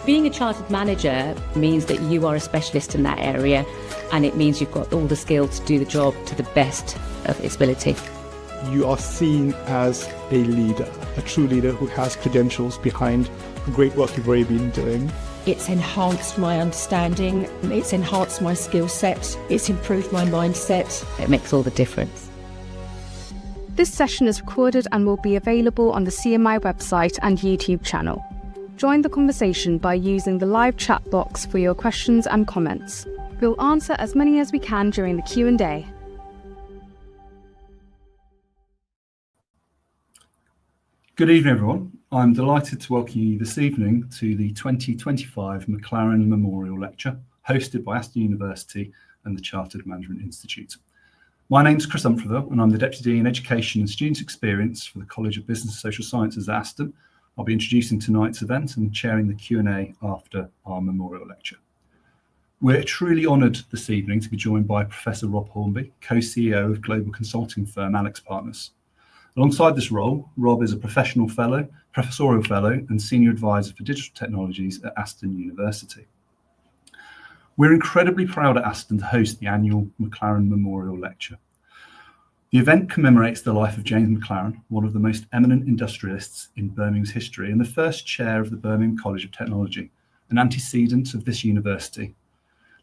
Being a chartered manager means that you are a specialist in that area, and it means you've got all the skills to do the job to the best of its ability. You are seen as a leader, a true leader who has credentials behind the great work you've already been doing. It's enhanced my understanding, it's enhanced my skill set, it's improved my mindset. It makes all the difference. This session is recorded and will be available on the CMI website and YouTube channel. Join the conversation by using the live chat box for your questions and comments. We'll answer as many as we can during the Q&A. Good evening, everyone. I'm delighted to welcome you this evening to the 2025 MacLaren Memorial Lecture, hosted by Aston University and the Chartered Management Institute. My name's Chris Umfreville, and I'm the Deputy Dean Education and Student Experience for the College of Business and Social Sciences at Aston. I'll be introducing tonight's event and chairing the Q&A after our memorial lecture. We're truly honoured this evening to be joined by Professor Rob Hornby, co-CEO of global consulting firm Alex Partners. Alongside this role, Rob is a professorial fellow, and senior advisor for digital technologies at Aston University. We're incredibly proud at Aston to host the annual MacLaren Memorial Lecture. The event commemorates the life of James MacLaren, one of the most eminent industrialists in Birmingham's history and the first chair of the Birmingham College of Technology, an antecedent of this university.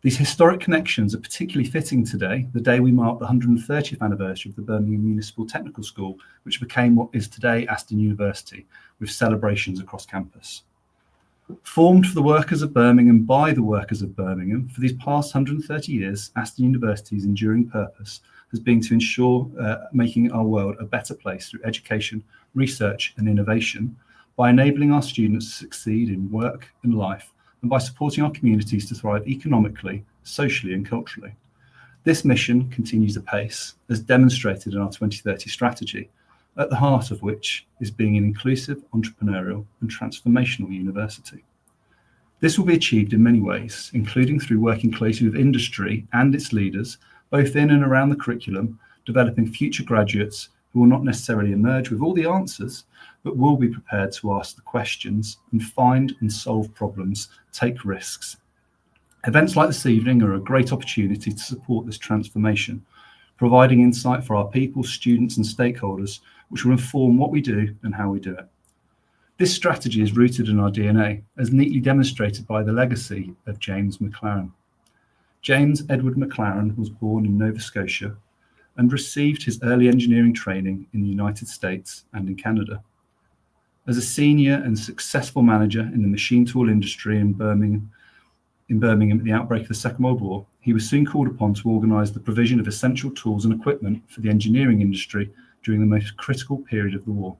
These historic connections are particularly fitting today, the day we mark the 130th anniversary of the Birmingham Municipal Technical School, which became what is today Aston University, with celebrations across campus. Formed for the workers of Birmingham by the workers of Birmingham, for these past 130 years, Aston University's enduring purpose has been to ensure making our world a better place through education, research and innovation, by enabling our students to succeed in work and life, and by supporting our communities to thrive economically, socially and culturally. This mission continues apace, as demonstrated in our 2030 strategy, at the heart of which is being an inclusive, entrepreneurial and transformational university. This will be achieved in many ways, including through working closely with industry and its leaders, both in and around the curriculum, developing future graduates who will not necessarily emerge with all the answers, but will be prepared to ask the questions and find and solve problems, take risks. Events like this evening are a great opportunity to support this transformation, providing insight for our people, students and stakeholders, which will inform what we do and how we do it. This strategy is rooted in our DNA, as neatly demonstrated by the legacy of James MacLaren. James Edward MacLaren was born in Nova Scotia and received his early engineering training in the United States and in Canada. As a senior and successful manager in the machine tool industry in Birmingham at the outbreak of the Second World War, he was soon called upon to organise the provision of essential tools and equipment for the engineering industry during the most critical period of the war.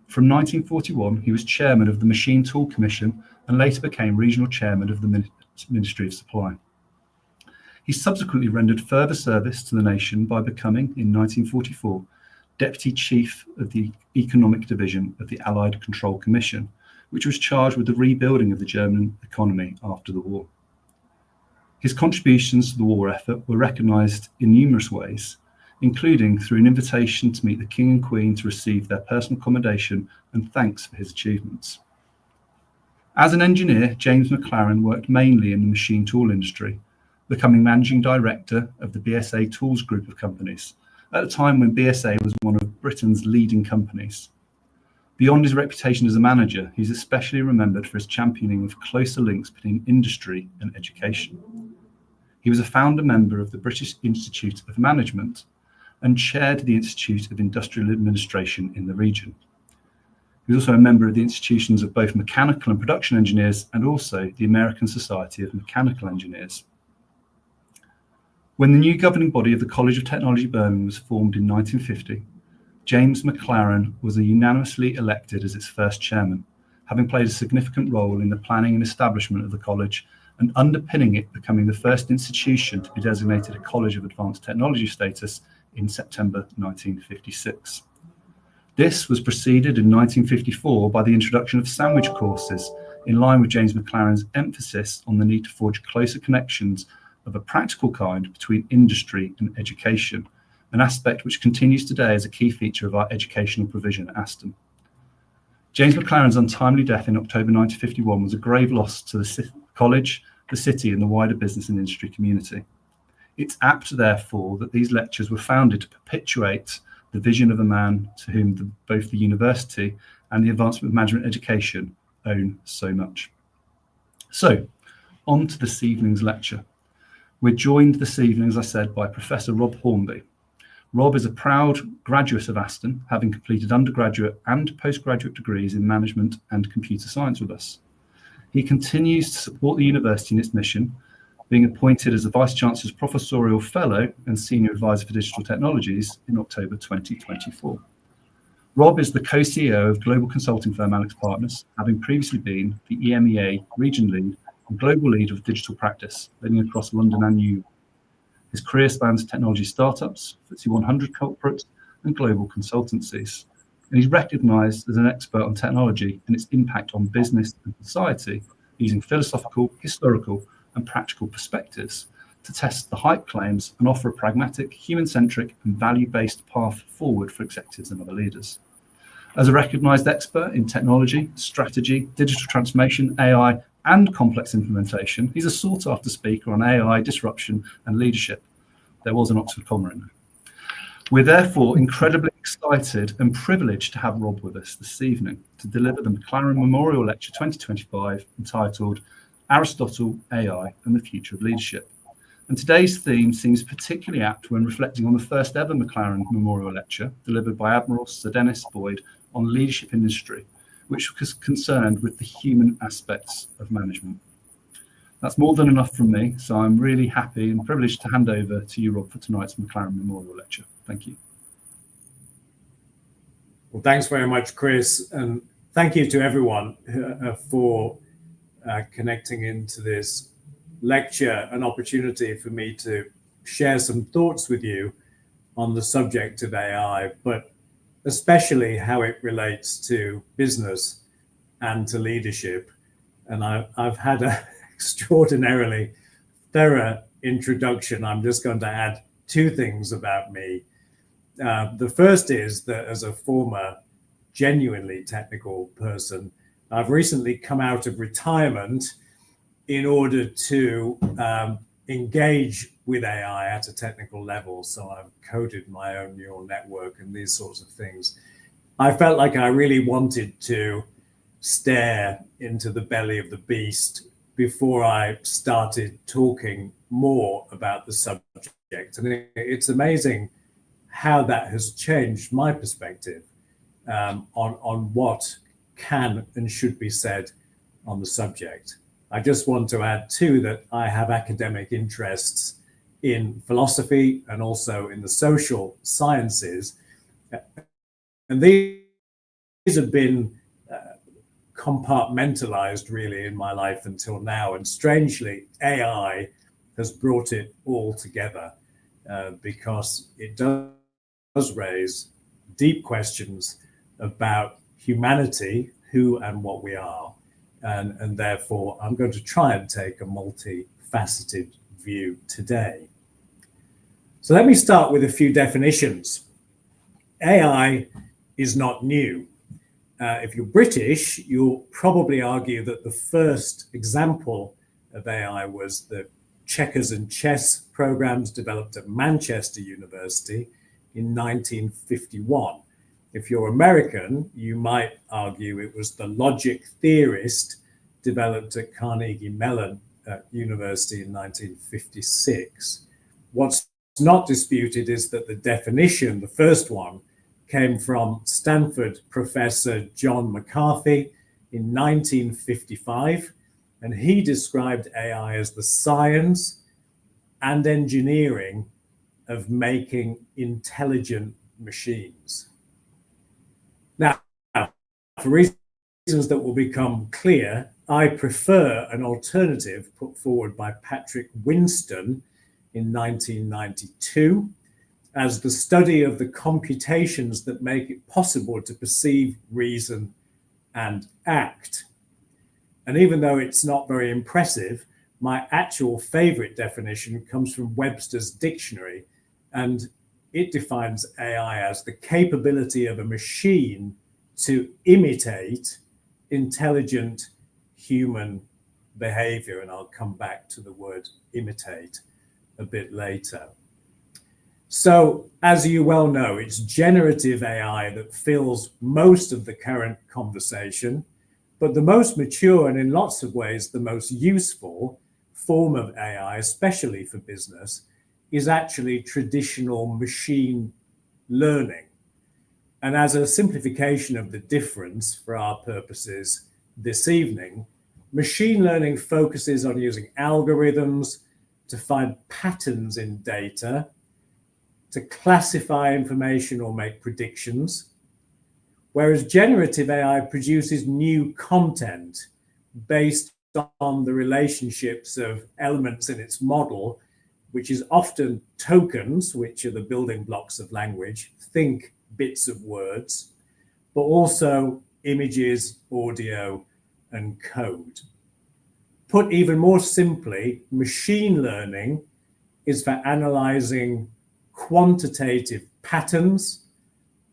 From 1941, he was chairman of the Machine Tool Commission and later became regional chairman of the Ministry of Supply. He subsequently rendered further service to the nation by becoming, in 1944, Deputy Chief of the Economic Division of the Allied Control Commission, which was charged with the rebuilding of the German economy after the war. His contributions to the war effort were recognised in numerous ways, including through an invitation to meet the King and Queen to receive their personal commendation and thanks for his achievements. As an engineer, James MacLaren worked mainly in the machine tool industry, becoming managing director of the BSA Tools group of companies, at a time when BSA was one of Britain's leading companies. Beyond his reputation as a manager, he's especially remembered for his championing of closer links between industry and education. He was a founder member of the British Institute of Management and chaired the Institute of Industrial Administration in the region. He was also a member of the institutions of both mechanical and production engineers and also the American Society of Mechanical Engineers. When the new governing body of the College of Technology Birmingham was formed in 1950, James MacLaren was unanimously elected as its first chairman, having played a significant role in the planning and establishment of the college and underpinning it becoming the first institution to be designated a College of Advanced Technology status in September 1956. This was preceded in 1954 by the introduction of sandwich courses, in line with James MacLaren's emphasis on the need to forge closer connections of a practical kind between industry and education, an aspect which continues today as a key feature of our educational provision at Aston. James MacLaren's untimely death in October 1951 was a grave loss to the college, the city, and the wider business and industry community. It's apt, therefore, that these lectures were founded to perpetuate the vision of a man to whom both the university and the advancement of management education own so much. So, on to this evening's lecture. We're joined this evening, as I said, by Professor Rob Hornby. Rob is a proud graduate of Aston, having completed undergraduate and postgraduate degrees in management and computer science with us. He continues to support the university in its mission, being appointed as the Vice-Chancellor's Professorial Fellow and Senior Advisor for Digital Technologies in October 2024. Rob is the co-CEO of global consulting firm Alex Partners, having previously been the EMEA Region Lead and Global Lead of Digital Practice, leading across London and New York. His career spans technology startups, FTSE 100 corporates, and global consultancies. And he's recognised as an expert on technology and its impact on business and society, using philosophical, historical, and practical perspectives to test the hype claims and offer a pragmatic, human-centric, and value-based path forward for executives and other leaders. As a recognised expert in technology, strategy, digital transformation, AI, and complex implementation, he's a sought-after speaker on AI, disruption, and leadership. There was an Oxford comma in there. We're therefore incredibly excited and privileged to have Rob with us this evening to deliver the MacLaren Memorial Lecture 2025 entitled Aristotle, AI, and the Future of Leadership. And today's theme seems particularly apt when reflecting on the first ever MacLaren Memorial Lecture delivered by Admiral Sir Dennis Boyd on leadership industry, which was concerned with the human aspects of management. That's more than enough from me, so I'm really happy and privileged to hand over to you, Rob, for tonight's MacLaren Memorial Lecture. Thank you. Well, thanks very much, Chris, and thank you to everyone for connecting into this lecture, an opportunity for me to share some thoughts with you on the subject of AI, but especially how it relates to business and to leadership. And I've had an extraordinarily thorough introduction. I'm just going to add two things about me. The first is that as a former genuinely technical person, I've recently come out of retirement in order to engage with AI at a technical level. So I've coded my own neural network and these sorts of things. I felt like I really wanted to stare into the belly of the beast before I started talking more about the subject. And it's amazing how that has changed my perspective on what can and should be said on the subject. I just want to add too that I have academic interests in philosophy and also in the social sciences. And these have been compartmentalized really in my life until now. And strangely, AI has brought it all together because it does raise deep questions about humanity, who and what we are. And therefore, I'm going to try and take a multifaceted view today. So let me start with a few definitions. AI is not new. If you're British, you'll probably argue that the first example of AI was the checkers and chess programs developed at Manchester University in 1951. If you're American, you might argue it was the logic theorist developed at Carnegie Mellon University in 1956. What's not disputed is that the definition, the first one, came from Stanford professor John McCarthy in 1955, and he described AI as the science and engineering of making intelligent machines. Now, for reasons that will become clear, I prefer an alternative put forward by Patrick Winston in 1992 as the study of the computations that make it possible to perceive, reason, and act. And even though it's not very impressive, my actual favorite definition comes from Webster's dictionary, and it defines AI as the capability of a machine to imitate intelligent human behavior. And I'll come back to the word imitate a bit later. So, as you well know, it's generative AI that fills most of the current conversation, but the most mature and in lots of ways the most useful form of AI, especially for business, is actually traditional machine learning. And as a simplification of the difference for our purposes this evening, machine learning focuses on using algorithms to find patterns in data, to classify information or make predictions, whereas generative AI produces new content based on the relationships of elements in its model, which is often tokens, which are the building blocks of language, think bits of words, but also images, audio, and code. Put even more simply, machine learning is for analyzing quantitative patterns,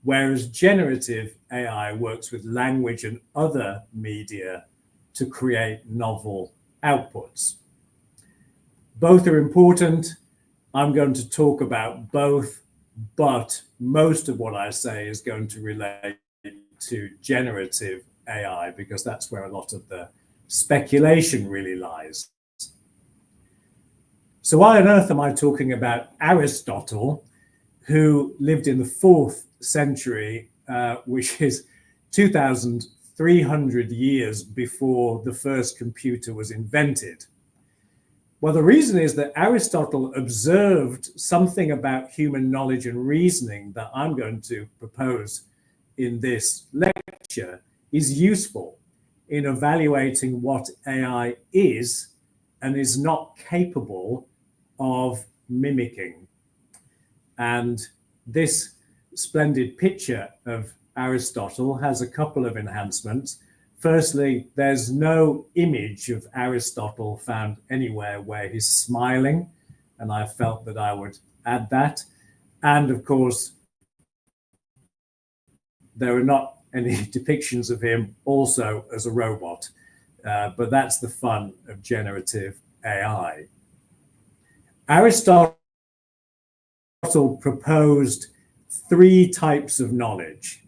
whereas generative AI works with language and other media to create novel outputs. Both are important. I'm going to talk about both, but most of what I say is going to relate to generative AI because that's where a lot of the speculation really lies. So why on earth am I talking about Aristotle, who lived in the 4th century, which is 2,300 years before the first computer was invented? Well, the reason is that Aristotle observed something about human knowledge and reasoning that I'm going to propose in this lecture is useful in evaluating what AI is and is not capable of mimicking. And this splendid picture of Aristotle has a couple of enhancements. Firstly, there's no image of Aristotle found anywhere where he's smiling, and I felt that I would add that. And of course, there are not any depictions of him also as a robot, but that's the fun of generative AI. Aristotle proposed 3 types of knowledge.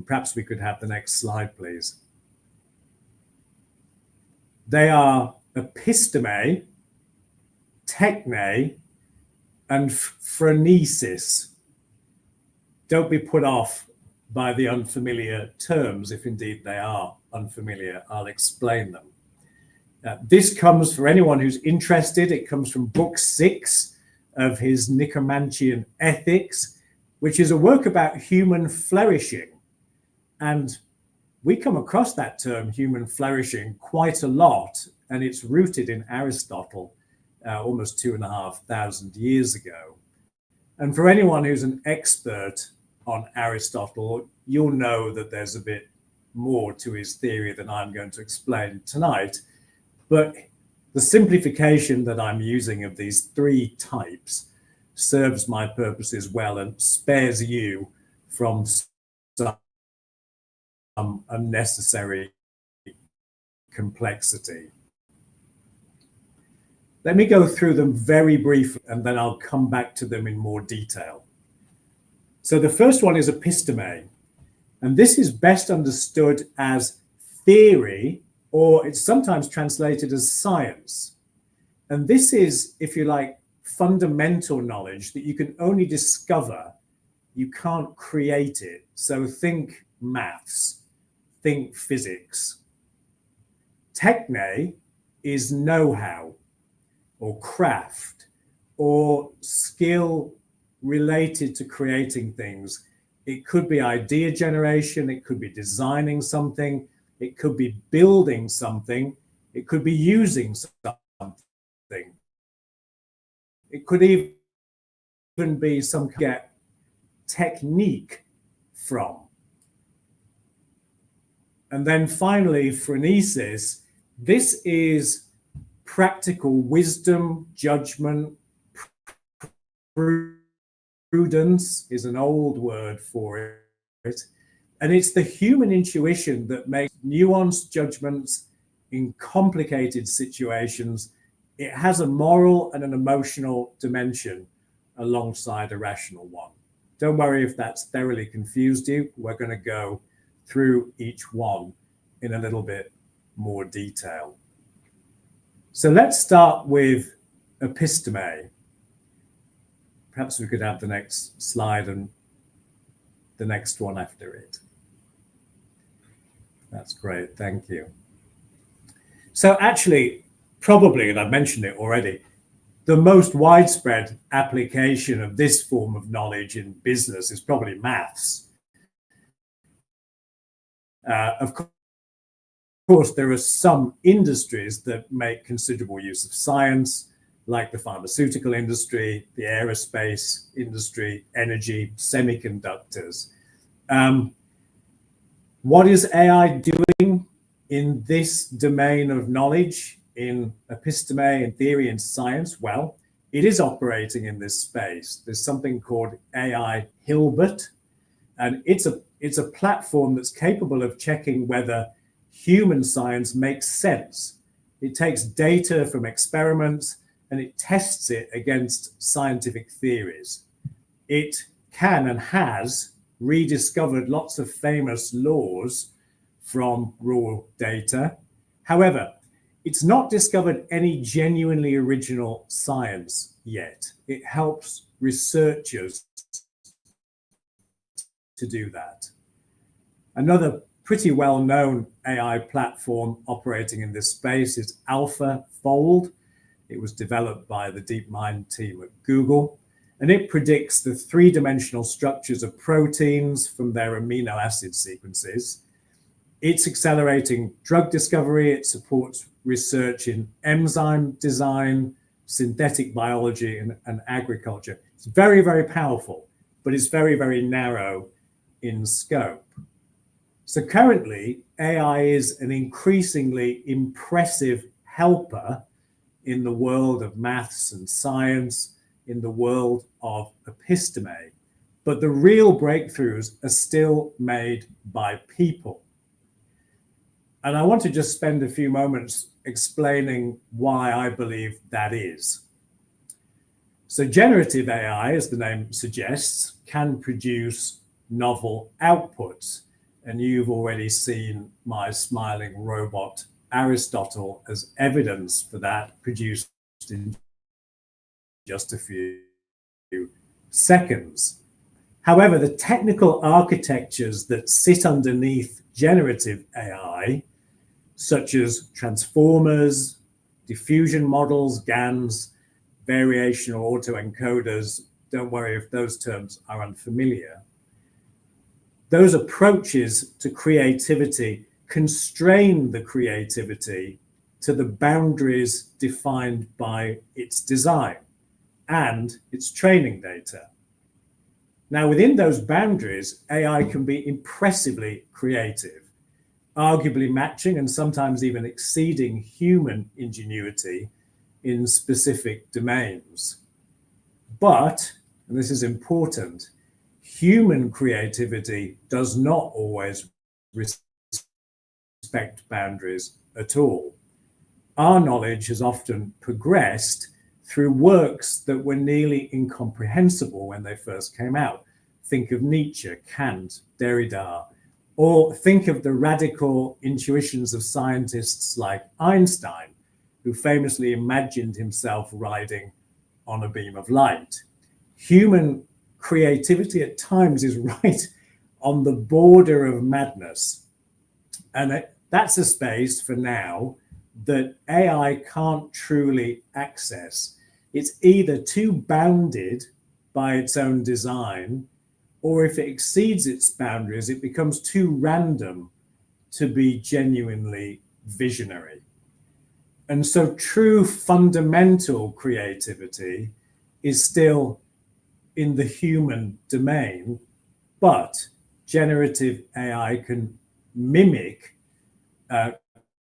Perhaps we could have the next slide, please. They are episteme, techne, and phronesis. Don't be put off by the unfamiliar terms, if indeed they are unfamiliar. I'll explain them. This comes for anyone who's interested. It comes from book 6 of his Nicomachean Ethics, which is a work about human flourishing. And we come across that term, human flourishing, quite a lot, and it's rooted in Aristotle almost 2,500 years ago. And for anyone who's an expert on Aristotle, you'll know that there's a bit more to his theory than I'm going to explain tonight. But the simplification that I'm using of these 3 types serves my purposes well and spares you from some unnecessary complexity. Let me go through them very briefly and then I'll come back to them in more detail. So the first one is episteme, and this is best understood as theory, or it's sometimes translated as science. And this is, if you like, fundamental knowledge that you can only discover. You can't create it. So think maths, think physics. Techne is know-how or craft or skill related to creating things. It could be idea generation, it could be designing something, it could be building something, it could be using something. It could even be some get technique from. And then finally, phronesis. This is practical wisdom, judgment, prudence is an old word for it. And it's the human intuition that makes nuanced judgments in complicated situations. It has a moral and an emotional dimension alongside a rational one. Don't worry if that's thoroughly confused you. We're going to go through each one in a little bit more detail. So let's start with episteme. Perhaps we could have the next slide and the next one after it. That's great, thank you. So actually, probably, and I've mentioned it already, the most widespread application of this form of knowledge in business is probably maths. Of course, there are some industries that make considerable use of science, like the pharmaceutical industry, the aerospace industry, energy, semiconductors. What is AI doing in this domain of knowledge, in episteme, in theory, in science? Well, it is operating in this space. There's something called AI Hilbert, and it's a platform that's capable of checking whether human science makes sense. It takes data from experiments and it tests it against scientific theories. It can and has rediscovered lots of famous laws from raw data. However, it's not discovered any genuinely original science yet. It helps researchers to do that. Another pretty well-known AI platform operating in this space is AlphaFold. It was developed by the DeepMind team at Google, and it predicts the three-dimensional structures of proteins from their amino acid sequences. It's accelerating drug discovery. It supports research in enzyme design, synthetic biology, and agriculture. It's very, very powerful, but it's very, very narrow in scope. So currently, AI is an increasingly impressive helper in the world of maths and science, in the world of episteme. But the real breakthroughs are still made by people. And I want to just spend a few moments explaining why I believe that is. So generative AI, as the name suggests, can produce novel outputs. And you've already seen my smiling robot Aristotle as evidence for that, produced in just a few seconds. However, the technical architectures that sit underneath generative AI, such as transformers, diffusion models, GANs, variational autoencoders, don't worry if those terms are unfamiliar. Those approaches to creativity constrain the creativity to the boundaries defined by its design and its training data. Now, within those boundaries, AI can be impressively creative, arguably matching and sometimes even exceeding human ingenuity in specific domains. But, and this is important, human creativity does not always respect boundaries at all. Our knowledge has often progressed through works that were nearly incomprehensible when they first came out. Think of Nietzsche, Kant, Derrida, or think of the radical intuitions of scientists like Einstein, who famously imagined himself riding on a beam of light. Human creativity at times is right on the border of madness. And that's a space for now that AI can't truly access. It's either too bounded by its own design, or if it exceeds its boundaries, it becomes too random to be genuinely visionary. And so true fundamental creativity is still in the human domain, but generative AI can mimic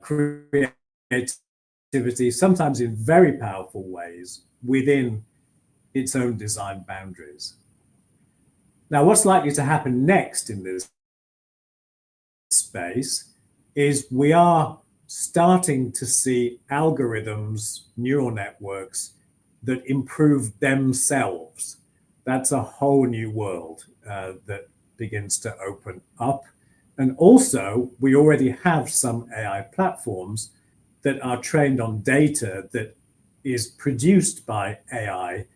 creativity, sometimes in very powerful ways, within its own design boundaries. Now, what's likely to happen next in this space is we are starting to see algorithms, neural networks that improve themselves. That's a whole new world that begins to open up. And also, we already have some AI platforms that are trained on data that is produced by AI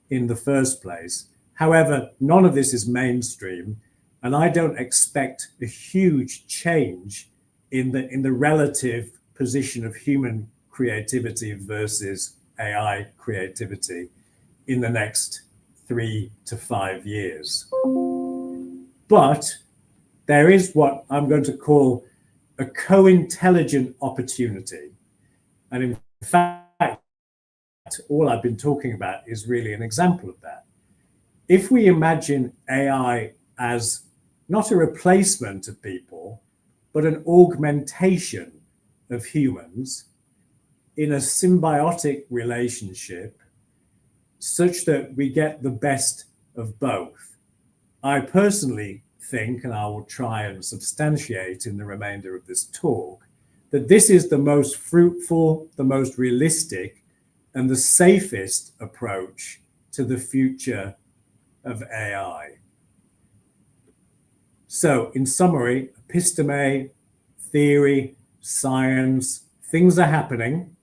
in the first place. However, none of this is mainstream, and I don't expect a huge change in the relative position of human creativity versus AI creativity in the next 3 to 5 years. But there is what I'm going to call a co-intelligent opportunity. And in fact, all I've been talking about is really an example of that. If we imagine AI as not a replacement of people, but an augmentation of humans in a symbiotic relationship such that we get the best of both, I personally think, and I will try and substantiate in the remainder of this talk, that this is the most fruitful, the most realistic, and the safest approach to the future of AI. So, in summary, episteme, theory, science, things are happening,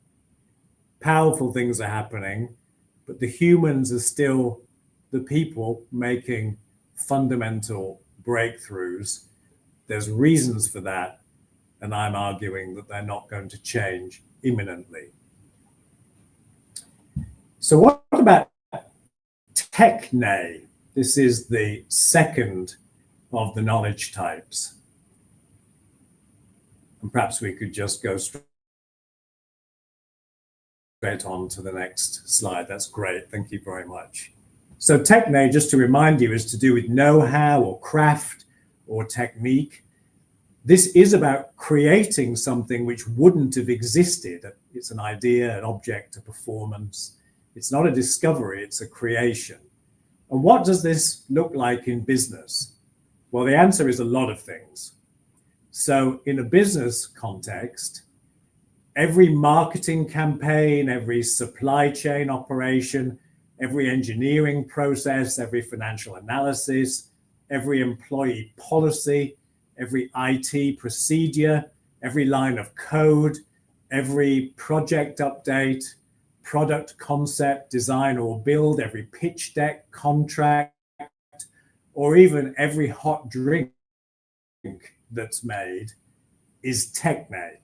powerful things are happening, but the humans are still the people making fundamental breakthroughs. There's reasons for that, and I'm arguing that they're not going to change imminently. So what about techne? This is the second of the knowledge types. And perhaps we could just go straight on to the next slide. That's great. Thank you very much. So techne, just to remind you, is to do with know-how or craft or technique. This is about creating something which wouldn't have existed. It's an idea, an object, a performance. It's not a discovery, it's a creation. And what does this look like in business? Well, the answer is a lot of things. So in a business context, every marketing campaign, every supply chain operation, every engineering process, every financial analysis, every employee policy, every IT procedure, every line of code, every project update, product concept, design or build, every pitch deck, contract, or even every hot drink that's made is techne.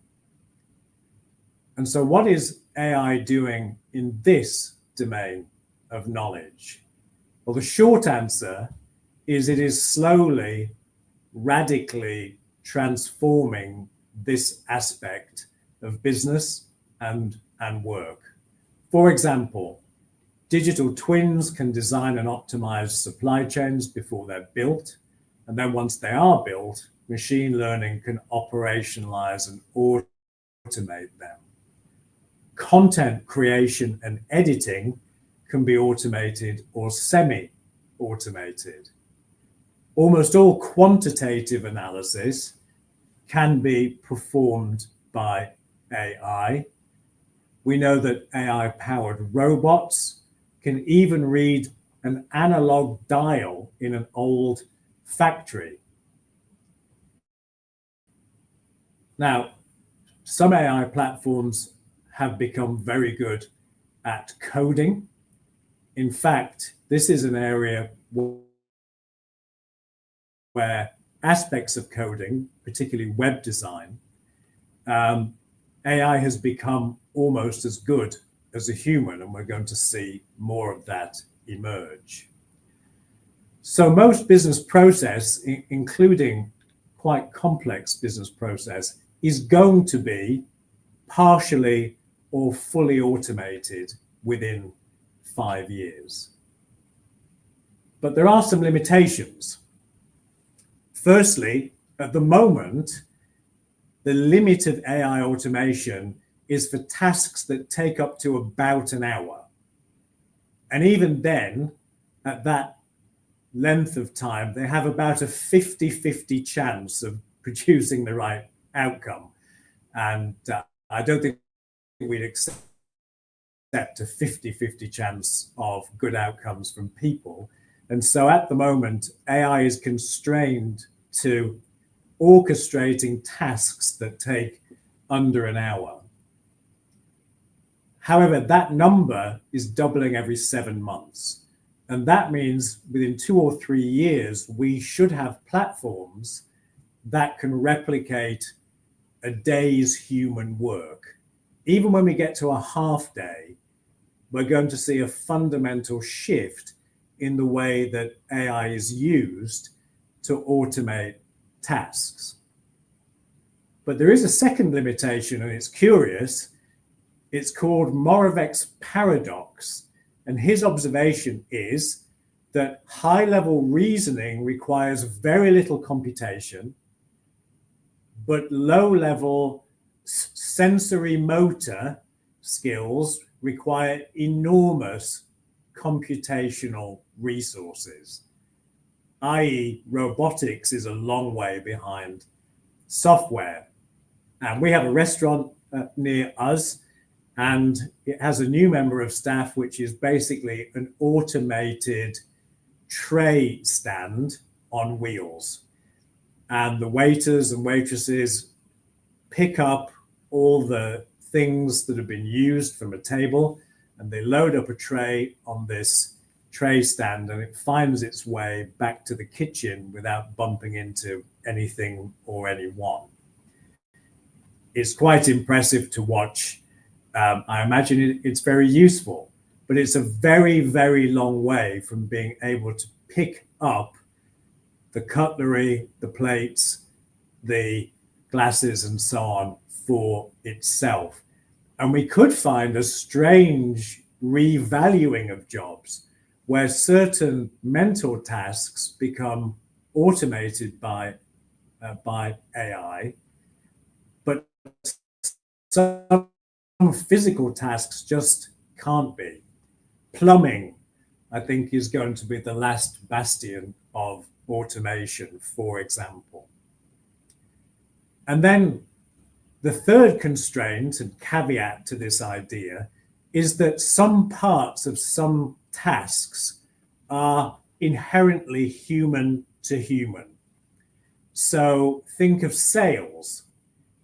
And so what is AI doing in this domain of knowledge? Well, the short answer is it is slowly, radically transforming this aspect of business and work. For example, digital twins can design and optimize supply chains before they're built. And then once they are built, machine learning can operationalize and automate them. Content creation and editing can be automated or semi-automated. Almost all quantitative analysis can be performed by AI. We know that AI-powered robots can even read an analog dial in an old factory. Now, some AI platforms have become very good at coding. In fact, this is an area where aspects of coding, particularly web design, AI has become almost as good as a human, and we're going to see more of that emerge. So most business process, including quite complex business process, is going to be partially or fully automated within 5 years. But there are some limitations. Firstly, at the moment, the limit of AI automation is for tasks that take up to about an hour. And even then, at that length of time, they have about a 50-50 chance of producing the right outcome. And I don't think we'd accept a 50-50 chance of good outcomes from people. And so at the moment, AI is constrained to orchestrating tasks that take under an hour. However, that number is doubling every 7 months. And that means within 2 or 3 years, we should have platforms that can replicate a day's human work. Even when we get to a half day, we're going to see a fundamental shift in the way that AI is used to automate tasks. But there is a second limitation, and it's curious. It's called Moravec's paradox. And his observation is that high-level reasoning requires very little computation, but low-level sensory motor skills require enormous computational resources, i.e. robotics is a long way behind software. And we have a restaurant near us, and it has a new member of staff, which is basically an automated tray stand on wheels. And the waiters and waitresses pick up all the things that have been used from a table, and they load up a tray on this tray stand, and it finds its way back to the kitchen without bumping into anything or anyone. It's quite impressive to watch. I imagine it's very useful, but it's a very, very long way from being able to pick up the cutlery, the plates, the glasses, and so on for itself. And we could find a strange revaluing of jobs where certain mental tasks become automated by AI, but some physical tasks just can't be. Plumbing, I think, is going to be the last bastion of automation, for example. And then the third constraint and caveat to this idea is that some parts of some tasks are inherently human to human. So think of sales,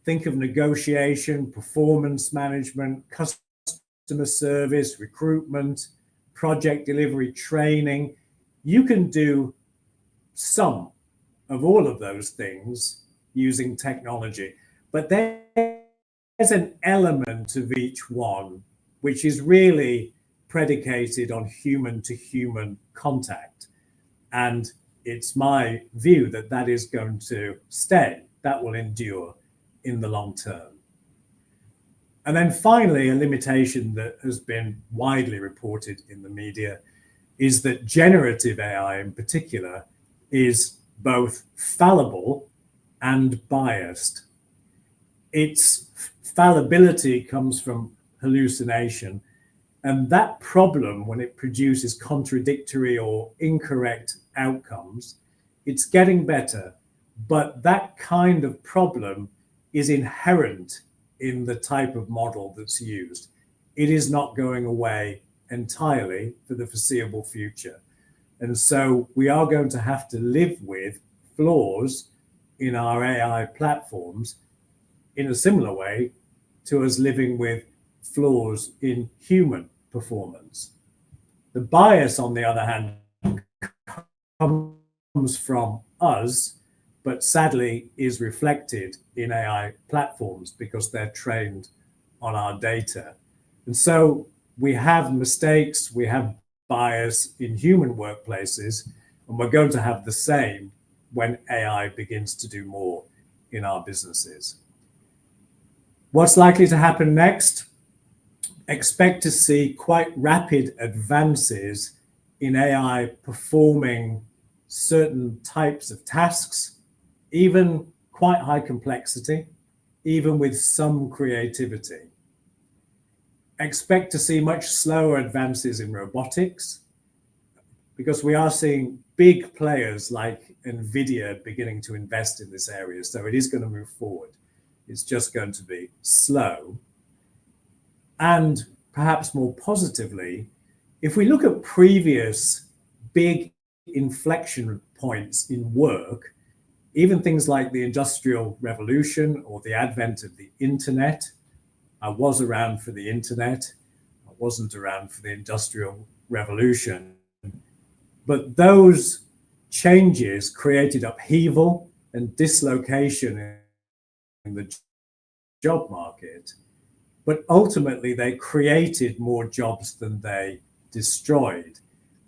think of negotiation, performance management, customer service, recruitment, project delivery, training. You can do some of all of those things using technology, but there's an element of each one which is really predicated on human to human contact. And it's my view that that is going to stay, that will endure in the long term. And then finally, a limitation that has been widely reported in the media is that generative AI in particular is both fallible and biased. Its fallibility comes from hallucination, and that problem, when it produces contradictory or incorrect outcomes, it's getting better, but that kind of problem is inherent in the type of model that's used. It is not going away entirely for the foreseeable future. And so we are going to have to live with flaws in our AI platforms in a similar way to us living with flaws in human performance. The bias, on the other hand, comes from us, but sadly is reflected in AI platforms because they're trained on our data. And so we have mistakes, we have bias in human workplaces, and we're going to have the same when AI begins to do more in our businesses. What's likely to happen next? Expect to see quite rapid advances in AI performing certain types of tasks, even quite high complexity, even with some creativity. Expect to see much slower advances in robotics, because we are seeing big players like NVIDIA beginning to invest in this area. So it is going to move forward. It's just going to be slow. And perhaps more positively, if we look at previous big inflection points in work, even things like the Industrial Revolution or the advent of the internet. I was around for the internet. I wasn't around for the Industrial Revolution. But those changes created upheaval and dislocation in the job market. But ultimately, they created more jobs than they destroyed.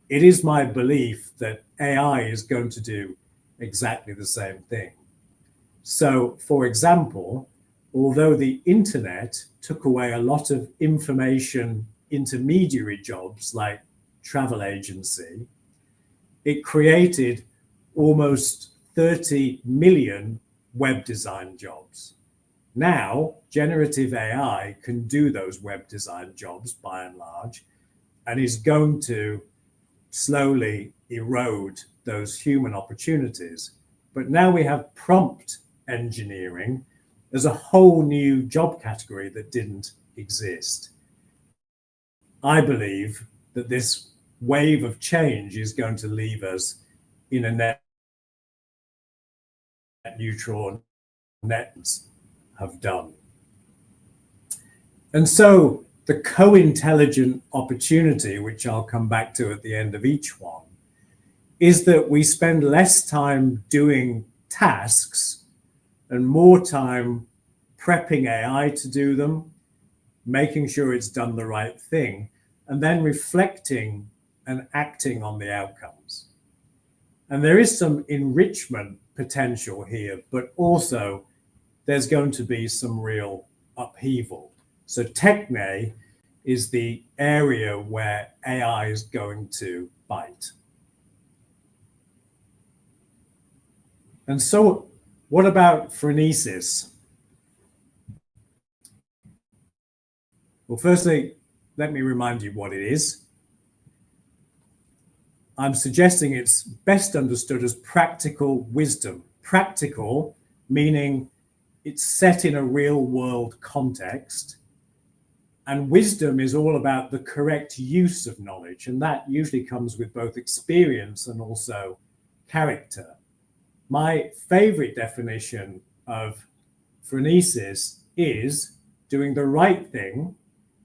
It is my belief that AI is going to do exactly the same thing. So, for example, although the internet took away a lot of information intermediary jobs like travel agency, it created almost 30 million web design jobs. Now, generative AI can do those web design jobs by and large, and is going to slowly erode those human opportunities. But now we have prompt engineering as a whole new job category that didn't exist. I believe that this wave of change is going to leave us in a net neutral nets have done. And so the co-intelligent opportunity, which I'll come back to at the end of each one, is that we spend less time doing tasks and more time prepping AI to do them, making sure it's done the right thing, and then reflecting and acting on the outcomes. And there is some enrichment potential here, but also there's going to be some real upheaval. So Techne is the area where AI is going to bite. And so what about phronesis? Well, firstly, let me remind you what it is. I'm suggesting it's best understood as practical wisdom. Practical, meaning it's set in a real world context. And wisdom is all about the correct use of knowledge. And that usually comes with both experience and also character. My favorite definition of phronesis is doing the right thing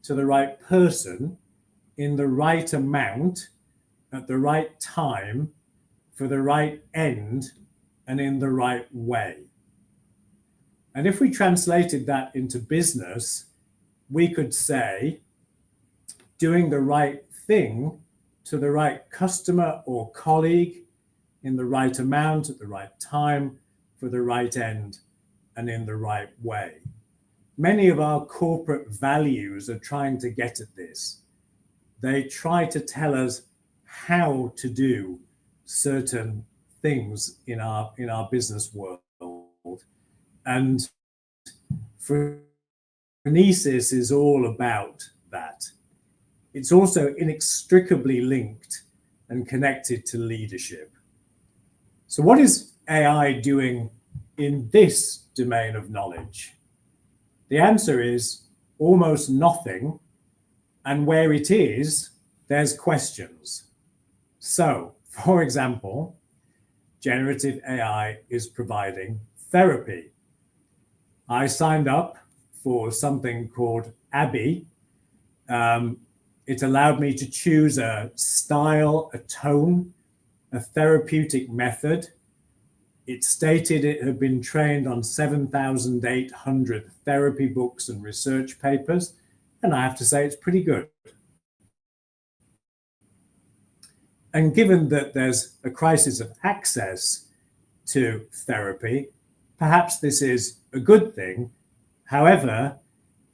to the right person in the right amount at the right time for the right end and in the right way. And if we translated that into business, we could say doing the right thing to the right customer or colleague in the right amount at the right time for the right end and in the right way. Many of our corporate values are trying to get at this. They try to tell us how to do certain things in our business world. And phronesis is all about that. It's also inextricably linked and connected to leadership. So what is AI doing in this domain of knowledge? The answer is almost nothing. And where it is, there's questions. So, for example, generative AI is providing therapy. I signed up for something called Abby. It allowed me to choose a style, a tone, a therapeutic method. It stated it had been trained on 7,800 therapy books and research papers, and I have to say it's pretty good. And given that there's a crisis of access to therapy, perhaps this is a good thing. However,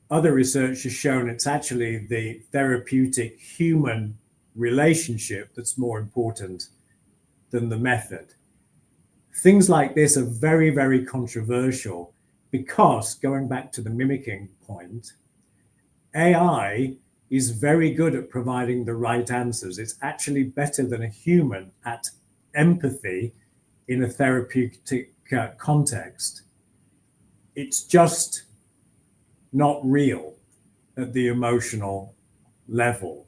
other research has shown it's actually the therapeutic human relationship that's more important than the method. Things like this are very, very controversial because, going back to the mimicking point, AI is very good at providing the right answers. It's actually better than a human at empathy in a therapeutic context. It's just not real at the emotional level.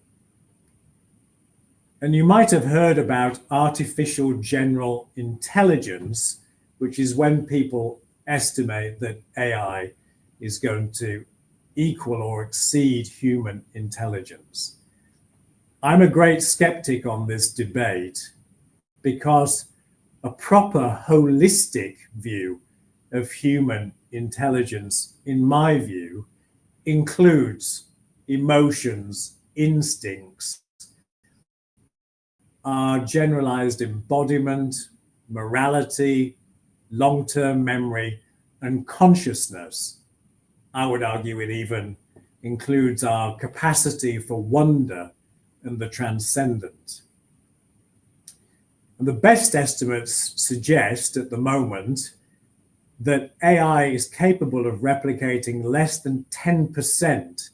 And you might have heard about artificial general intelligence, which is when people estimate that AI is going to equal or exceed human intelligence. I'm a great skeptic on this debate because a proper holistic view of human intelligence, in my view, includes emotions, instincts, our generalized embodiment, morality, long-term memory, and consciousness. I would argue it even includes our capacity for wonder and the transcendent. And the best estimates suggest at the moment that AI is capable of replicating less than 10%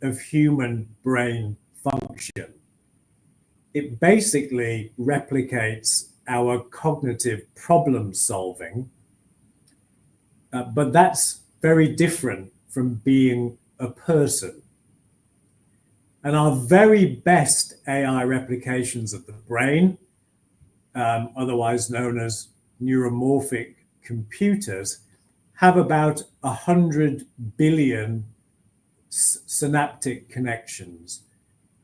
of human brain function. It basically replicates our cognitive problem solving, but that's very different from being a person. And our very best AI replications of the brain, otherwise known as neuromorphic computers, have about 100 billion synaptic connections.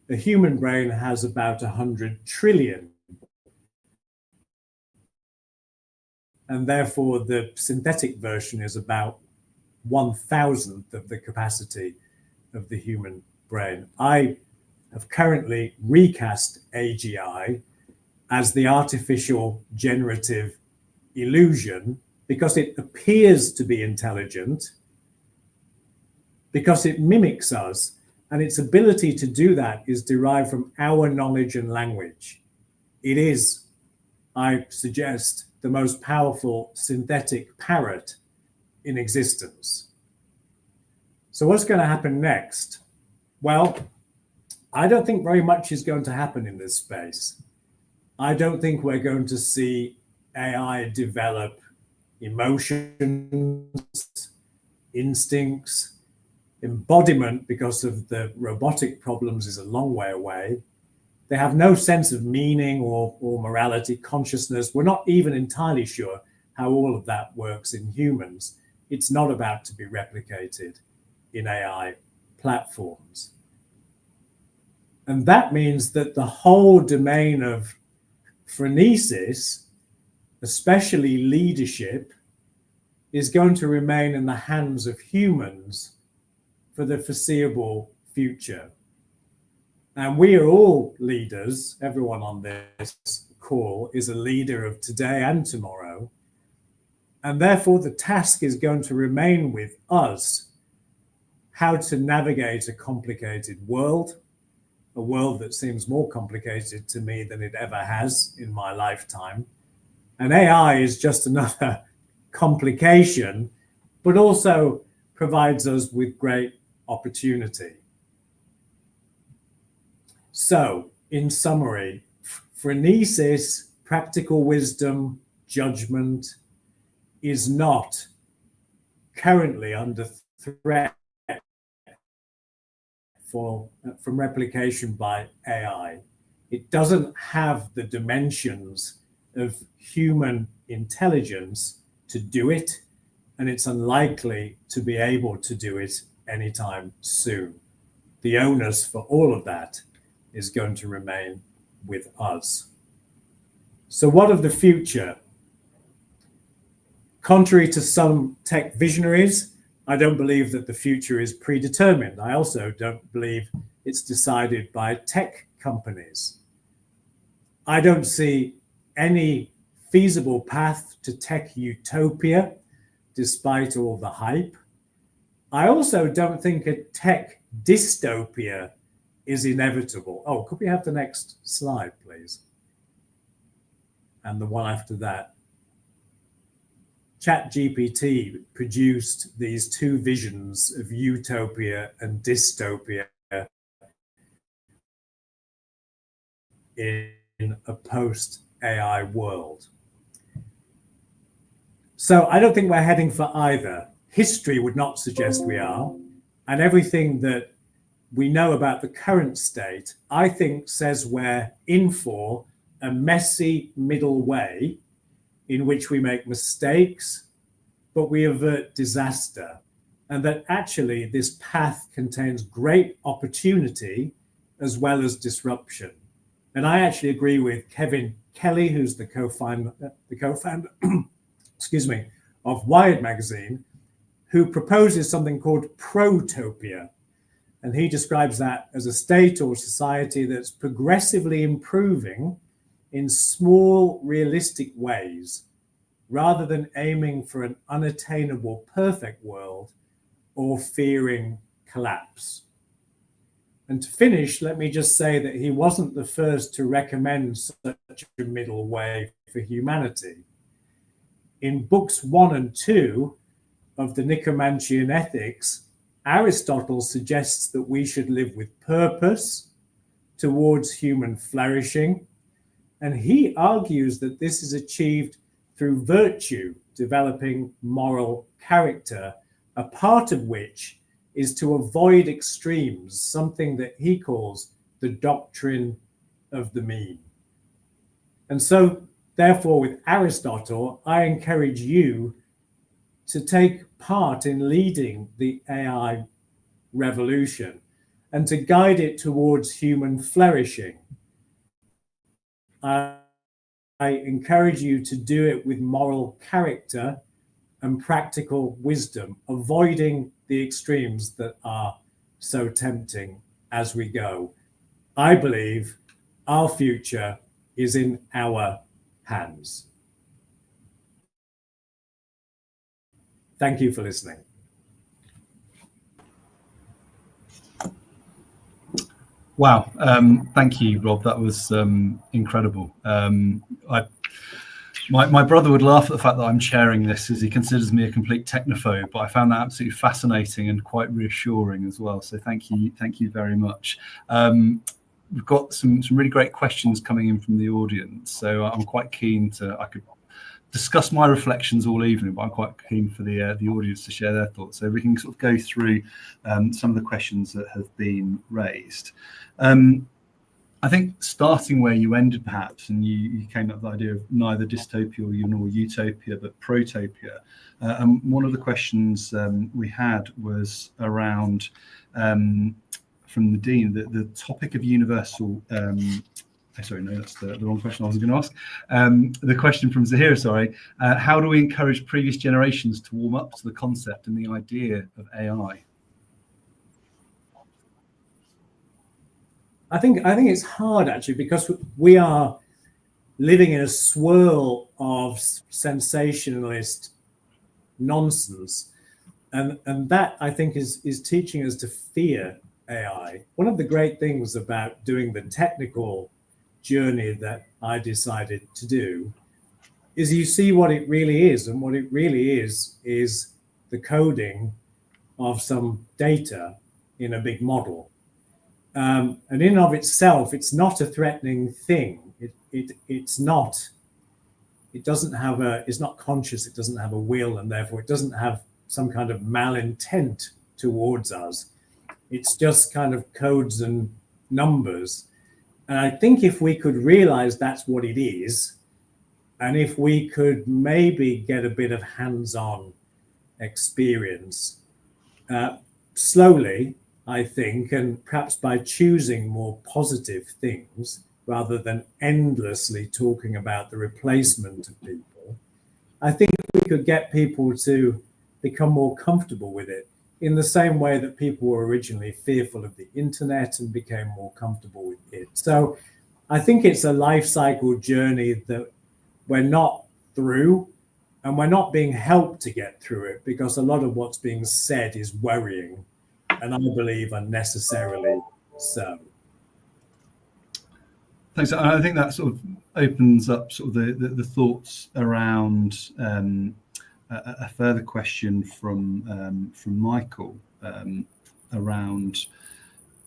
The human brain has about 100 trillion. And therefore, the synthetic version is about 1,000th of the capacity of the human brain. I have currently recast AGI as the artificial generative illusion because it appears to be intelligent, because it mimics us, and its ability to do that is derived from our knowledge and language. It is, I suggest, the most powerful synthetic parrot in existence. So what's going to happen next? Well, I don't think very much is going to happen in this space. I don't think we're going to see AI develop emotions, instincts, embodiment, because of the robotic problems, is a long way away. They have no sense of meaning or morality, consciousness. We're not even entirely sure how all of that works in humans. It's not about to be replicated in AI platforms. And that means that the whole domain of phronesis, especially leadership, is going to remain in the hands of humans for the foreseeable future. And we are all leaders. Everyone on this call is a leader of today and tomorrow. And therefore, the task is going to remain with us: how to navigate a complicated world, a world that seems more complicated to me than it ever has in my lifetime. And AI is just another complication, but also provides us with great opportunity. So, in summary, phronesis, practical wisdom, judgment, is not currently under threat from replication by AI. It doesn't have the dimensions of human intelligence to do it, and it's unlikely to be able to do it anytime soon. The onus for all of that is going to remain with us. So what of the future? Contrary to some tech visionaries, I don't believe that the future is predetermined. I also don't believe it's decided by tech companies. I don't see any feasible path to tech utopia, despite all the hype. I also don't think a tech dystopia is inevitable. Oh, could we have the next slide, please? And the one after that. ChatGPT produced these two visions of utopia and dystopia in a post AI world. So I don't think we're heading for either. History would not suggest we are, and everything that we know about the current state, I think, says we're in for a messy middle way in which we make mistakes, but we avert disaster. And that actually this path contains great opportunity as well as disruption. And I actually agree with Kevin Kelly, who's the co-founder excuse me, of Wired magazine, who proposes something called protopia. And he describes that as a state or society that's progressively improving in small, realistic ways, rather than aiming for an unattainable, perfect world or fearing collapse. And to finish, let me just say that he wasn't the first to recommend such a middle way for humanity. In books 1 and 2 of the Nicomachean Ethics, Aristotle suggests that we should live with purpose towards human flourishing, and he argues that this is achieved through virtue, developing moral character, a part of which is to avoid extremes, something that he calls the doctrine of the mean. And so, therefore, with Aristotle, I encourage you to take part in leading the AI revolution and to guide it towards human flourishing. I encourage you to do it with moral character and practical wisdom, avoiding the extremes that are so tempting as we go. I believe our future is in our hands. Thank you for listening. Wow. Thank you, Rob. That was incredible. My brother would laugh at the fact that I'm chairing this, as he considers me a complete technophobe, but I found that absolutely fascinating and quite reassuring as well. So thank you very much. We've got some really great questions coming in from the audience, so I'm quite keen I could discuss my reflections all evening, but I'm quite keen for the audience to share their thoughts. So we can sort of go through some of the questions that have been raised. I think starting where you ended, perhaps, and you came up with the idea of neither dystopia nor utopia, but protopia. And one of the questions we had was around, from the Dean, the topic of universal. Sorry, no, that's the wrong question I was going to ask. The question from Zahira, sorry. How do we encourage previous generations to warm up to the concept and the idea of AI? I think it's hard, actually, because we are living in a swirl of sensationalist nonsense, and that, I think, is teaching us to fear AI. One of the great things about doing the technical journey that I decided to do is you see what it really is, and what it really is the coding of some data in a big model. And in and of itself, it's not a threatening thing. It's not conscious, it doesn't have a will, and therefore it doesn't have some kind of malintent towards us. It's just kind of codes and numbers. And I think if we could realize that's what it is, and if we could maybe get a bit of hands-on experience, slowly, I think, and perhaps by choosing more positive things rather than endlessly talking about the replacement of people, I think we could get people to become more comfortable with it, in the same way that people were originally fearful of the internet and became more comfortable with it. So I think it's a life cycle journey that we're not through, and we're not being helped to get through it, because a lot of what's being said is worrying, and I believe unnecessarily so. Thanks. I think that sort of opens up sort of the thoughts around a further question from Michael around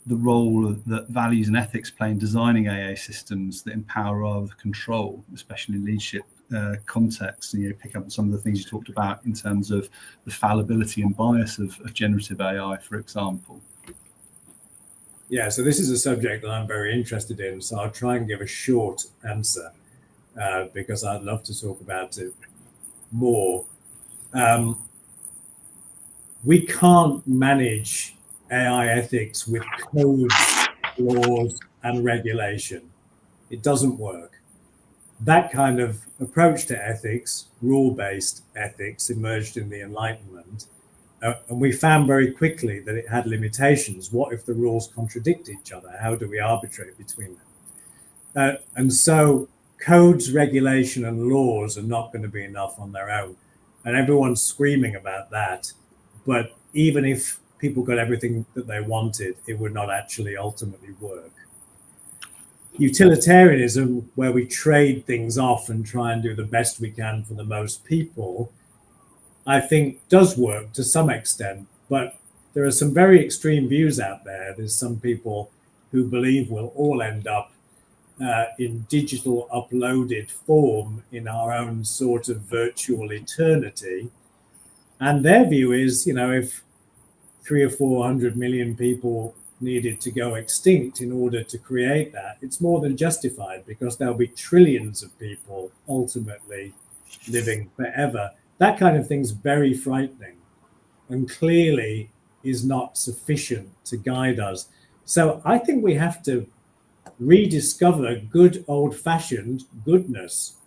the role that values and ethics play in designing AA systems that empower rather than control, especially in leadership context, and pick up on some of the things you talked about in terms of the fallibility and bias of generative AI, for example. Yeah, so this is a subject that I'm very interested in, so I'll try and give a short answer because I'd love to talk about it more. We can't manage AI ethics with codes, laws, and regulation. It doesn't work. That kind of approach to ethics, rule-based ethics, emerged in the Enlightenment. And we found very quickly that it had limitations. What if the rules contradict each other? How do we arbitrate between them? And so codes, regulation, and laws are not going to be enough on their own. And everyone's screaming about that. But even if people got everything that they wanted, it would not actually ultimately work. Utilitarianism, where we trade things off and try and do the best we can for the most people, I think does work to some extent, but there are some very extreme views out there. There's some people who believe we'll all end up in digital uploaded form in our own sort of virtual eternity. And their view is, if 300 or 400 million people needed to go extinct in order to create that, it's more than justified because there'll be trillions of people ultimately living forever. That kind of thing's very frightening and clearly is not sufficient to guide us. So I think we have to rediscover good old-fashioned goodness.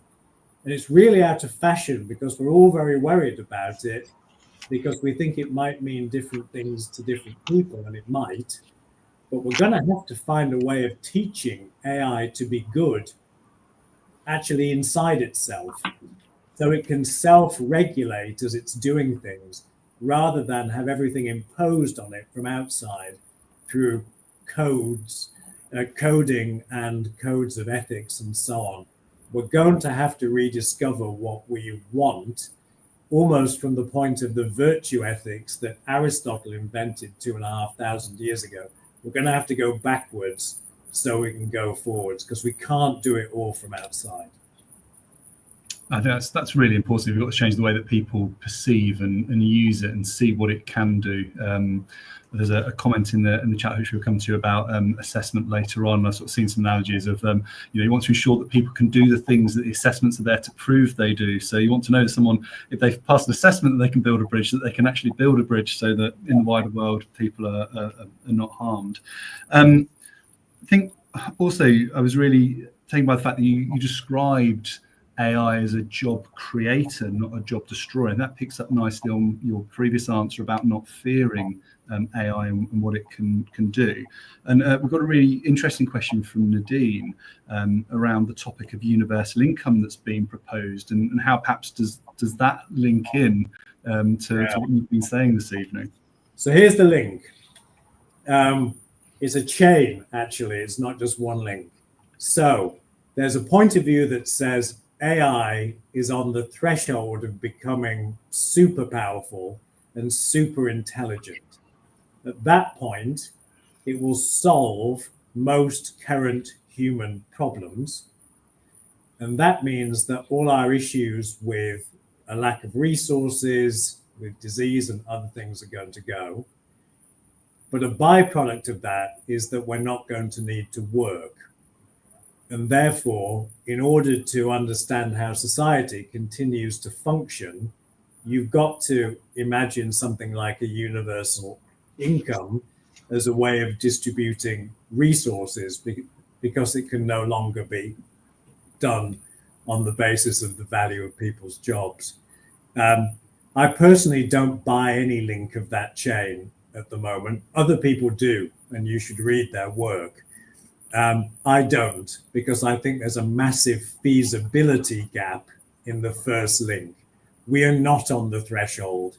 And it's really out of fashion because we're all very worried about it, because we think it might mean different things to different people, and it might. But we're going to have to find a way of teaching AI to be good actually inside itself, so it can self-regulate as it's doing things, rather than have everything imposed on it from outside through codes, coding and codes of ethics and so on. We're going to have to rediscover what we want, almost from the point of the virtue ethics that Aristotle invented 2,500 years ago. We're going to have to go backwards so we can go forwards, because we can't do it all from outside. I think that's really important. We've got to change the way that people perceive and use it and see what it can do. There's a comment in the chat which we'll come to about assessment later on. I've sort of seen some analogies of you want to ensure that people can do the things that the assessments are there to prove they do. So you want to know that someone, if they've passed an assessment, that they can build a bridge, that they can actually build a bridge, so that in the wider world people are not harmed. I think also I was really taken by the fact that you described AI as a job creator, not a job destroyer. And that picks up nicely on your previous answer about not fearing AI and what it can do. And we've got a really interesting question from Nadine around the topic of universal income that's being proposed, and how perhaps does that link in to what you've been saying this evening? So here's the link. It's a chain, actually. It's not just one link. So there's a point of view that says AI is on the threshold of becoming super powerful and super intelligent. At that point, it will solve most current human problems. And that means that all our issues with a lack of resources, with disease and other things are going to go. But a byproduct of that is that we're not going to need to work. And therefore, in order to understand how society continues to function, you've got to imagine something like a universal income as a way of distributing resources, because it can no longer be done on the basis of the value of people's jobs. I personally don't buy any link of that chain at the moment. Other people do, and you should read their work. I don't, because I think there's a massive feasibility gap in the first link. We are not on the threshold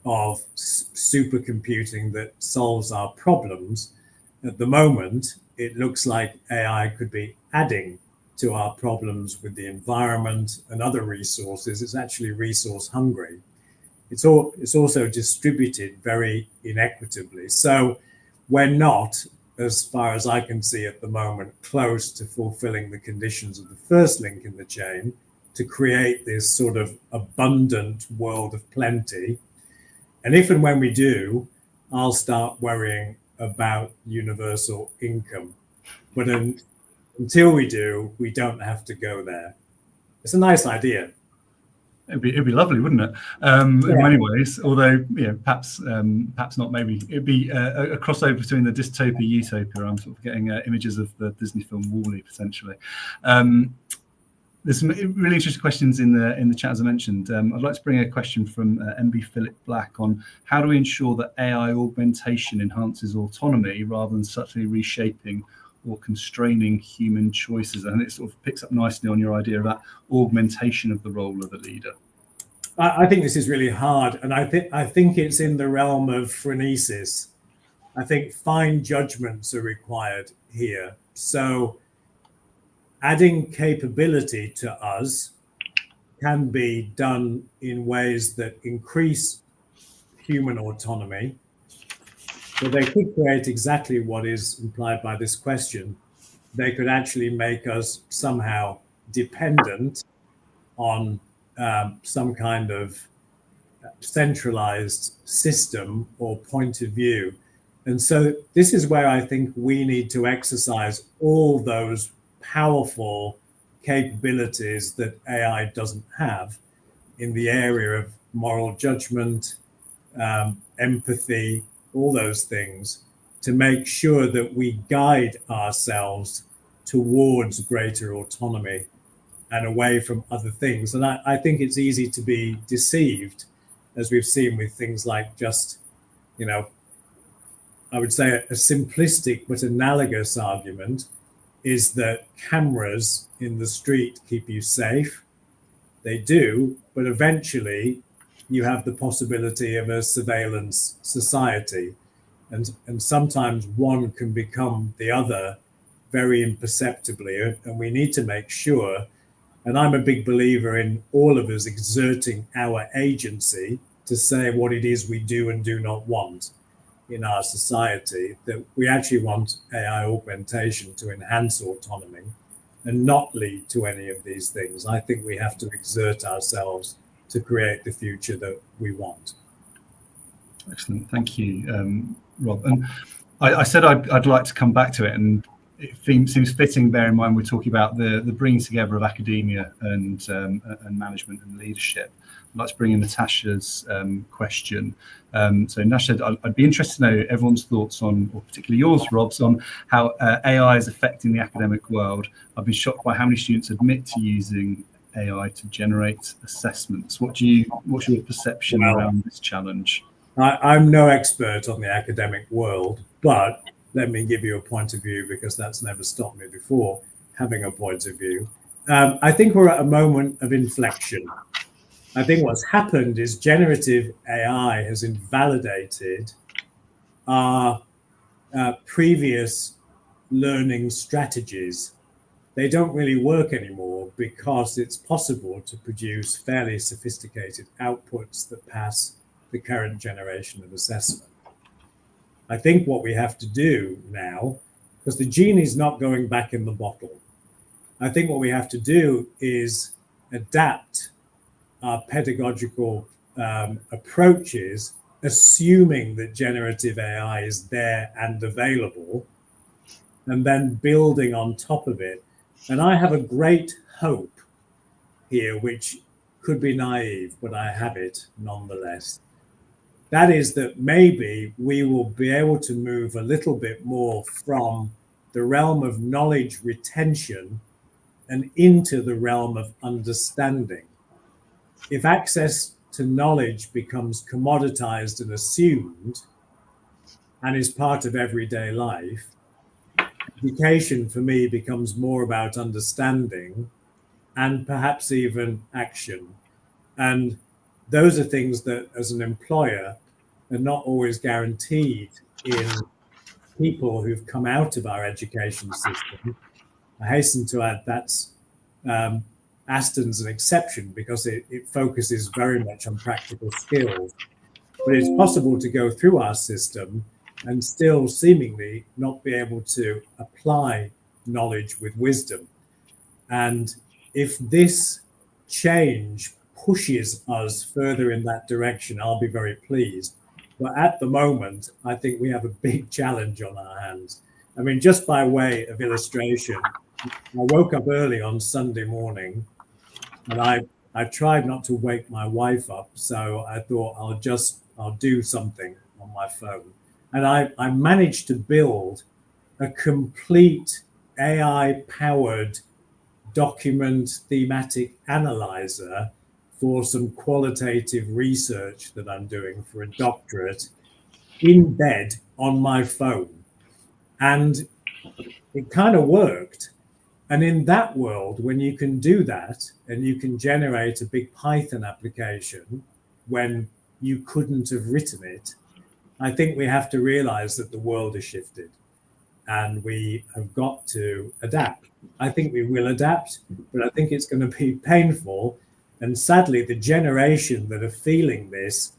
of supercomputing that solves our problems. At the moment, it looks like AI could be adding to our problems with the environment and other resources. It's actually resource hungry. It's also distributed very inequitably. So we're not as far as I can see at the moment, close to fulfilling the conditions of the first link in the chain to create this sort of abundant world of plenty. And if and when we do, I'll start worrying about universal income. But until we do, we don't have to go there. It's a nice idea. It'd be lovely, wouldn't it? In many ways, although perhaps not. Maybe it'd be a crossover between the dystopia utopia. I'm sort of getting images of the Disney film WALL-E potentially. There's some really interesting questions in the chat, as I mentioned. I'd like to bring a question from MB Philip Black on how do we ensure that AI augmentation enhances autonomy rather than subtly reshaping or constraining human choices. And it sort of picks up nicely on your idea of that augmentation of the role of the leader. I think this is really hard, and I think it's in the realm of phronesis. I think fine judgments are required here. So adding capability to us can be done in ways that increase human autonomy. So they could create exactly what is implied by this question. They could actually make us somehow dependent on some kind of centralized system or point of view. And so this is where I think we need to exercise all those powerful capabilities that AI doesn't have in the area of moral judgment, empathy, all those things, to make sure that we guide ourselves towards greater autonomy and away from other things. And I think it's easy to be deceived, as we've seen with things like just, I would say a simplistic but analogous argument is that cameras in the street keep you safe. They do, but eventually you have the possibility of a surveillance society. And sometimes one can become the other very imperceptibly. And we need to make sure, and I'm a big believer in all of us exerting our agency to say what it is we do and do not want in our society, that we actually want AI augmentation to enhance autonomy and not lead to any of these things. I think we have to exert ourselves to create the future that we want. Excellent, thank you, Rob. And I said I'd like to come back to it, and it seems fitting, bear in mind we're talking about the bringing together of academia and management and leadership. I'd like to bring in Natasha's question. So Natasha, I'd be interested to know everyone's thoughts on, or particularly yours, Rob's, on how AI is affecting the academic world. I've been shocked by how many students admit to using AI to generate assessments. What's your perception around this challenge? I'm no expert on the academic world, but let me give you a point of view, because that's never stopped me before, having a point of view. I think we're at a moment of inflection. I think what's happened is generative AI has invalidated our previous learning strategies. They don't really work anymore because it's possible to produce fairly sophisticated outputs that pass the current generation of assessment. I think what we have to do now, because the genie's not going back in the bottle, I think what we have to do is adapt our pedagogical approaches, assuming that generative AI is there and available, and then building on top of it. And I have a great hope here, which could be naive, but I have it nonetheless. That is that maybe we will be able to move a little bit more from the realm of knowledge retention and into the realm of understanding. If access to knowledge becomes commoditized and assumed and is part of everyday life, education for me becomes more about understanding and perhaps even action. And those are things that, as an employer, are not always guaranteed in people who've come out of our education system. I hasten to add that's Aston's an exception because it focuses very much on practical skills. But it's possible to go through our system and still seemingly not be able to apply knowledge with wisdom. And if this change pushes us further in that direction, I'll be very pleased. But at the moment, I think we have a big challenge on our hands. I mean, just by way of illustration, I woke up early on Sunday morning, and I tried not to wake my wife up. So I thought I'll do something on my phone. And I managed to build a complete AI-powered document thematic analyzer for some qualitative research that I'm doing for a doctorate in bed on my phone. And it kind of worked. And in that world, when you can do that and you can generate a big Python application when you couldn't have written it, I think we have to realize that the world has shifted and we have got to adapt. I think we will adapt, but I think it's going to be painful. And sadly, the generation that are feeling this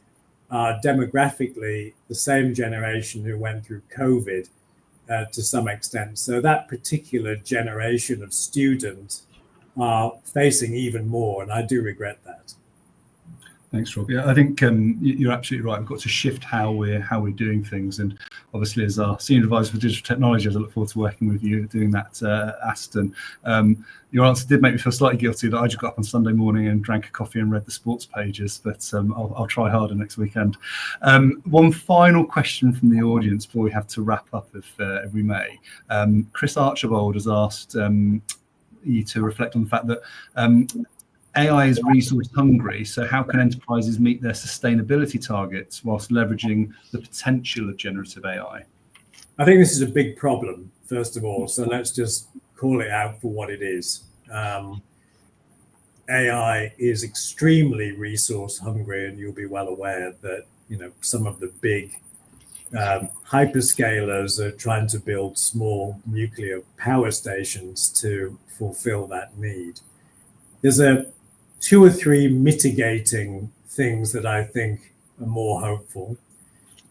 are demographically the same generation who went through COVID to some extent. So that particular generation of students are facing even more, and I do regret that. Thanks, Rob. Yeah, I think you're absolutely right. We've got to shift how we're doing things, and obviously, as our senior advisor for digital technology, I look forward to working with you doing that, Aston. Your answer did make me feel slightly guilty that I just got up on Sunday morning and drank a coffee and read the sports pages, but I'll try harder next weekend. One final question from the audience before we have to wrap up, if we may. Chris Archibald has asked you to reflect on the fact that AI is resource hungry, so how can enterprises meet their sustainability targets whilst leveraging the potential of generative AI? I think this is a big problem, first of all, so let's just call it out for what it is. AI is extremely resource hungry, and you'll be well aware that some of the big hyperscalers are trying to build small nuclear power stations to fulfill that need. There's two or three mitigating things that I think are more hopeful.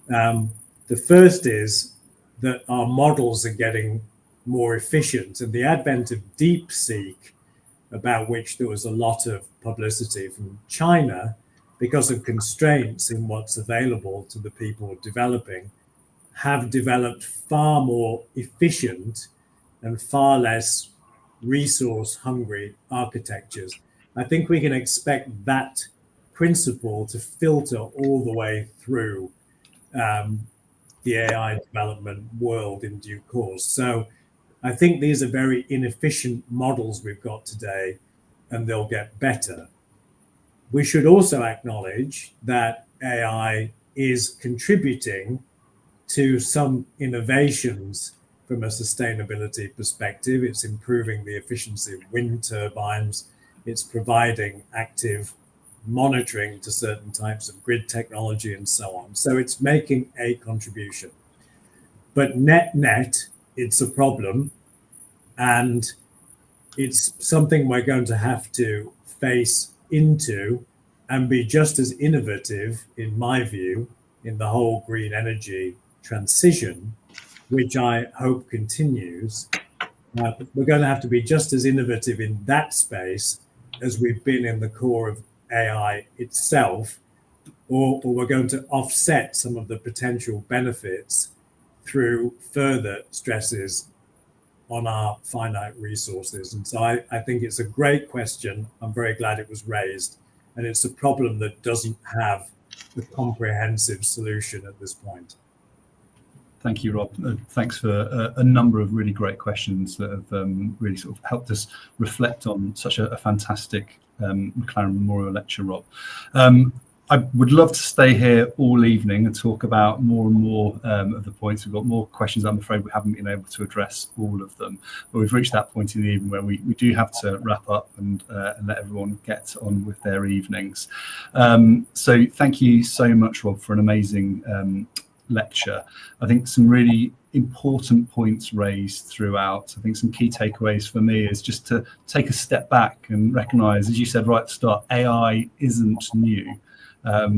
The first is that our models are getting more efficient, and the advent of DeepSeek, about which there was a lot of publicity from China because of constraints in what's available to the people developing, have developed far more efficient and far less resource hungry architectures. I think we can expect that principle to filter all the way through the AI development world in due course. So I think these are very inefficient models we've got today, and they'll get better. We should also acknowledge that AI is contributing to some innovations from a sustainability perspective. It's improving the efficiency of wind turbines. It's providing active monitoring to certain types of grid technology and so on. So it's making a contribution. But net, it's a problem. And it's something we're going to have to face into and be just as innovative, in my view, in the whole green energy transition, which I hope continues. We're going to have to be just as innovative in that space as we've been in the core of AI itself, or we're going to offset some of the potential benefits through further stresses on our finite resources. And so I think it's a great question. I'm very glad it was raised. And it's a problem that doesn't have a comprehensive solution at this point. Thank you, Rob. Thanks for a number of really great questions that have really sort of helped us reflect on such a fantastic MacLaren Memorial Lecture, Rob. I would love to stay here all evening and talk about more and more of the points. We've got more questions. I'm afraid we haven't been able to address all of them, but we've reached that point in the evening where we do have to wrap up and let everyone get on with their evenings. So thank you so much, Rob, for an amazing lecture. I think some really important points raised throughout. I think some key takeaways for me is just to take a step back and recognize, as you said right at the start, AI isn't new.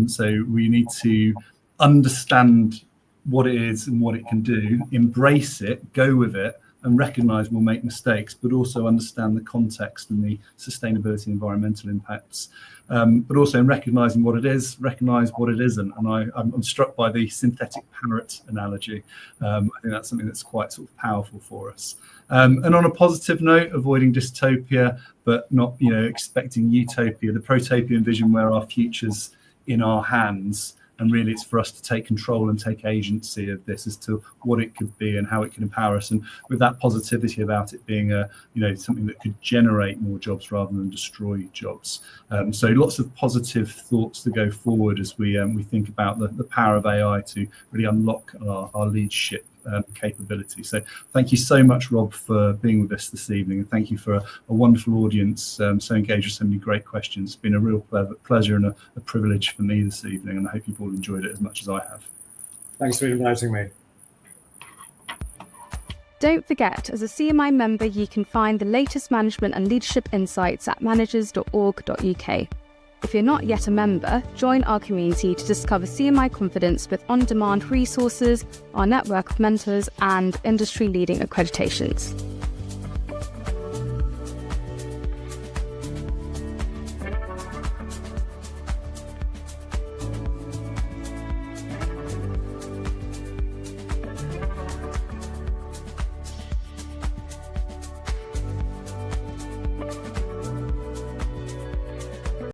So we need to understand what it is and what it can do, embrace it, go with it, and recognize we'll make mistakes, but also understand the context and the sustainability and environmental impacts. But also in recognizing what it is, recognize what it isn't. And I'm struck by the synthetic parrot analogy. I think that's something that's quite sort of powerful for us. And on a positive note, avoiding dystopia, but not, expecting utopia, the protopian vision where our future's in our hands. And really, it's for us to take control and take agency of this as to what it could be and how it can empower us. And with that positivity about it being something that could generate more jobs rather than destroy jobs. So lots of positive thoughts to go forward as we think about the power of AI to really unlock our leadership capability. So thank you so much, Rob, for being with us this evening, and thank you for a wonderful audience, so engaged with so many great questions. It's been a real pleasure and a privilege for me this evening, and I hope you've all enjoyed it as much as I have. Thanks for inviting me. Don't forget, as a CMI member, you can find the latest management and leadership insights at managers.org.uk. If you're not yet a member, join our community to discover CMI Confidence with on-demand resources, our network of mentors, and industry-leading accreditations.